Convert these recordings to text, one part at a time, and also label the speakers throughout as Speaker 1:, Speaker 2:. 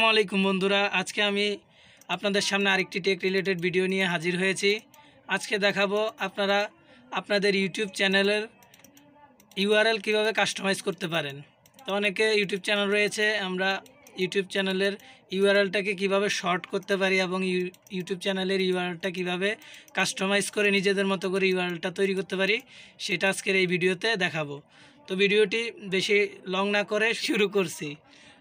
Speaker 1: আসসালামু আলাইকুম বন্ধুরা, আজকে আমি আপনাদের সামনে আরেকটি টেক রিলেটেড ভিডিও নিয়ে হাজির হয়েছি। আজকে দেখাবো আপনারা আপনাদের ইউটিউব চ্যানেলের ইউআরএল কিভাবে কাস্টমাইজ করতে পারেন। তো অনেকে ইউটিউব চ্যানেল রয়েছে, আমরা ইউটিউব চ্যানেলের ইউআরএলটাকে কিভাবে শর্ট করতে পারি এবং ইউটিউব চ্যানেলের ইউআরএলটা কিভাবে কাস্টমাইজ করে নিজেদের মতো করে ইউআরএলটা তৈরি করতে পারি, সেটা আজকের এই ভিডিওতে দেখাবো। তো ভিডিওটি বেশি লং না করে শুরু করছি।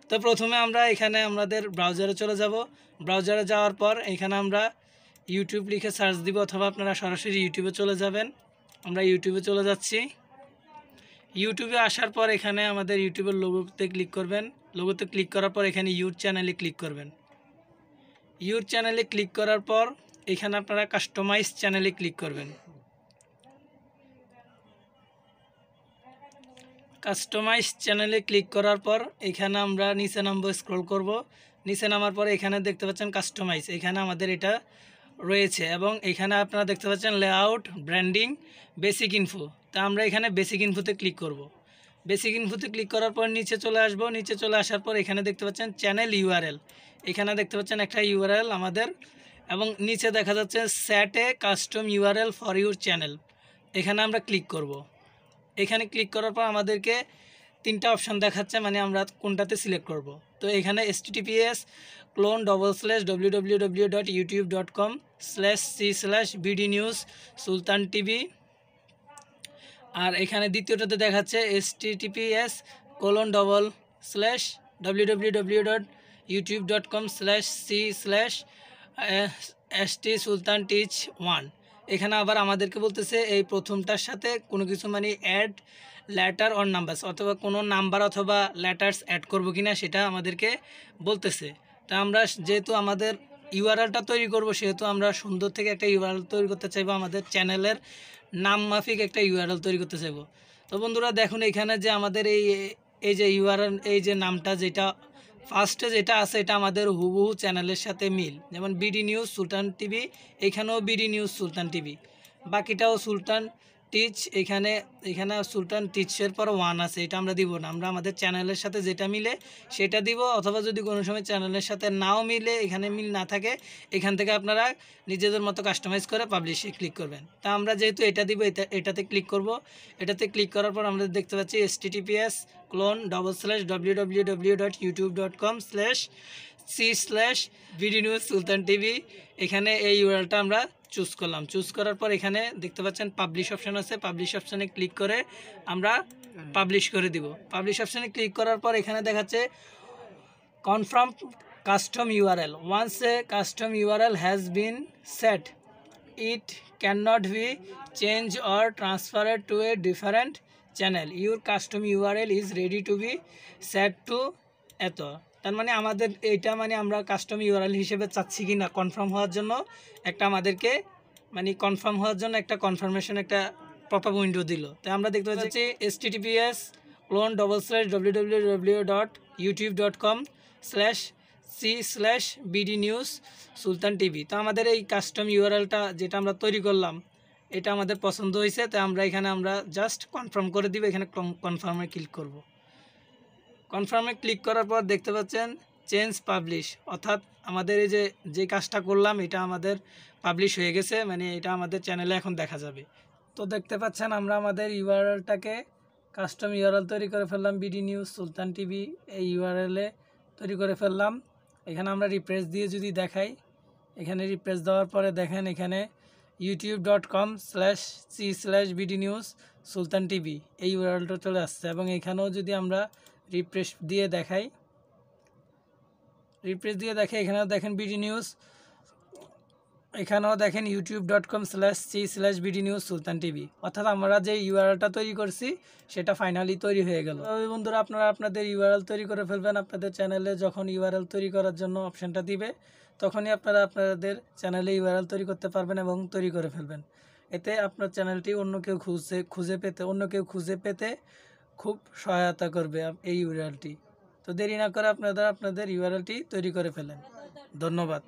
Speaker 1: তো প্রথমে আমরা এখানে আমাদের ব্রাউজারে চলে যাব। ব্রাউজারে যাওয়ার পর এখানে আমরা ইউটিউব লিখে সার্চ দিব, অথবা আপনারা সরাসরি ইউটিউবে চলে যাবেন। আমরা ইউটিউবে চলে যাচ্ছি। ইউটিউবে আসার পর এখানে আমাদের ইউটিউবের লোগোতে ক্লিক করবেন। লোগোতে ক্লিক করার পর এখানে ইউর চ্যানেলে ক্লিক করবেন। ইউর চ্যানেলে ক্লিক করার পর এখানে আপনারা কাস্টমাইজ চ্যানেলে ক্লিক করবেন। কাস্টমাইজ চ্যানেলে ক্লিক করার পর এখানে আমরা নিচে নামবো, স্ক্রল করব। নিচে নামার পরে এখানে দেখতে পাচ্ছেন কাস্টমাইজ, এখানে আমাদের এটা রয়েছে এবং এখানে আপনারা দেখতে পাচ্ছেন লেআউট, ব্র্যান্ডিং, বেসিক ইনফো। তা আমরা এখানে বেসিক ইনফোতে ক্লিক করব। বেসিক ইনফোতে ক্লিক করার পর নিচে চলে আসব। নিচে চলে আসার পর এখানে দেখতে পাচ্ছেন চ্যানেল ইউআরএল, এখানে দেখতে পাচ্ছেন একটা ইউআরএল আমাদের, এবং নিচে দেখা যাচ্ছে set A custom URL for your channel. এখানে আমরা ক্লিক করব। এখানে ক্লিক করার পর আমাদেরকে তিনটা অপশান দেখাচ্ছে, মানে আমরা কোনটাতে সিলেক্ট করব। তো এখানে https://www.youtube.com/c/bdnews-sultan-tv, আর এখানে দ্বিতীয়টাতে দেখাচ্ছে https://www.youtube.com/c/st-sultan-teach1। এখানে আবার আমাদেরকে বলতেছে এই প্রথমটার সাথে কোনো কিছু মানে অ্যাড লেটার অর নাম্বারস, অথবা কোনো নাম্বার অথবা লেটার্স অ্যাড করব কিনা সেটা আমাদেরকে বলতেছে। তা আমরা যেহেতু আমাদের ইউআরএলটা তৈরি করব, সেহেতু আমরা সুন্দর থেকে একটা ইউআরএল তৈরি করতে চাইবো, আমাদের চ্যানেলের নাম মাফিক একটা ইউআরএল তৈরি করতে চাইবো। তো বন্ধুরা দেখুন এখানে যে আমাদের এই যে ইউআরএল, এই যে নামটা যেটা ফার্স্টে যেটা আছে, এটা আমাদের হুবহু চ্যানেলের সাথে মিল। যেমন বিডি নিউজ সুলতান টিভি, এখানেও বিডি নিউজ সুলতান টিভি, বাকিটাও সুলতান টিচ। এখানে সুলতান টিচের পর 1 আছে, এটা আমরা দিব না। আমরা আমাদের চ্যানেলের সাথে যেটা মিলে সেটা দিব, অথবা যদি কোনো সময় চ্যানেলের সাথে নাও মিলে, এখানে মিল না থাকে, এখান থেকে আপনারা নিজেদের মতো কাস্টমাইজ করে পাবলিশে ক্লিক করবেন। তা আমরা যেহেতু এটা দিব, এটাতে ক্লিক করব। এটাতে ক্লিক করার পর আমরা দেখতে পাচ্ছি https://www.youtube.com/c/bdnews-sultan-tv। এখানে এই ইউআরএলটা আমরা চুজ করলাম। চুজ করার পর এখানে দেখতে পাচ্ছেন পাবলিশ অপশান আছে, পাবলিশ অপশানে ক্লিক করে আমরা পাবলিশ করে দিব। পাবলিশ অপশানে ক্লিক করার পর এখানে দেখাচ্ছে confirm custom URL. Once a custom URL has been set, it can not be change or transferred to a different channel. Your custom URL is ready to be set to এত। তার মানে আমাদের এইটা মানে আমরা কাস্টম ইউআরএল হিসেবে চাচ্ছি কি না কনফার্ম হওয়ার জন্য একটা আমাদেরকে মানে কনফার্ম হওয়ার জন্য একটা কনফার্মেশন একটা পপআপ উইন্ডো দিল। তাই আমরা দেখতে পাচ্ছি https://www.youtube.com/c/bdnews-sultan-tv। তো আমাদের এই কাস্টম ইউআরএলটা যেটা আমরা তৈরি করলাম, এটা আমাদের পছন্দ হয়েছে। তাই আমরা এখানে আমরা জাস্ট কনফার্ম করে দিব। এখানে কনফার্মে ক্লিক করব। কনফার্মে ক্লিক করার পর দেখতে পাচ্ছেন চেঞ্জ পাবলিশ, অর্থাৎ আমাদের এই যে কাজটা করলাম এটা আমাদের পাবলিশ হয়ে গেছে, মানে এটা আমাদের চ্যানেলে এখন দেখা যাবে। তো দেখতে পাচ্ছেন আমরা আমাদের ইউআরএলটাকে কাস্টম ইউআরএল তৈরি করে ফেললাম, বিডি নিউজ সুলতান টিভি এই ইউআরএলে তৈরি করে ফেললাম। এখানে আমরা রিফ্রেশ দিয়ে যদি দেখাই, এখানে রিফ্রেশ দেওয়ার পরে দেখেন এখানে youtube.com/c/bdnews-sultan-tv এই ইউআরএলটা চলে আসছে। এবং এখানেও যদি আমরা রিফ্রেশ দিয়ে দেখাই, এখানেও দেখেন বিডি নিউজ, এখানেও দেখেন youtube.com/c/bdnews-sultan-tv। অর্থাৎ আমরা যে ইউআরএলটা তৈরি করছি সেটা ফাইনালি তৈরি হয়ে গেল। বন্ধুরা আপনারা আপনাদের ইউআরএল তৈরি করে ফেলবেন। আপনাদের চ্যানেলে যখন ইউআরএল তৈরি করার জন্য অপশানটা দিবে, তখনই আপনারা আপনাদের চ্যানেলে ইউআরএল তৈরি করতে পারবেন এবং তৈরি করে ফেলবেন। এতে আপনার চ্যানেলটি অন্য কেউ খুঁজে পেতে খুব সহায়তা করবে এই ইউআরএলটি। তো দেরি না করে আপনারা আপনাদের ইউআরএলটি তৈরি করে ফেলেন। ধন্যবাদ।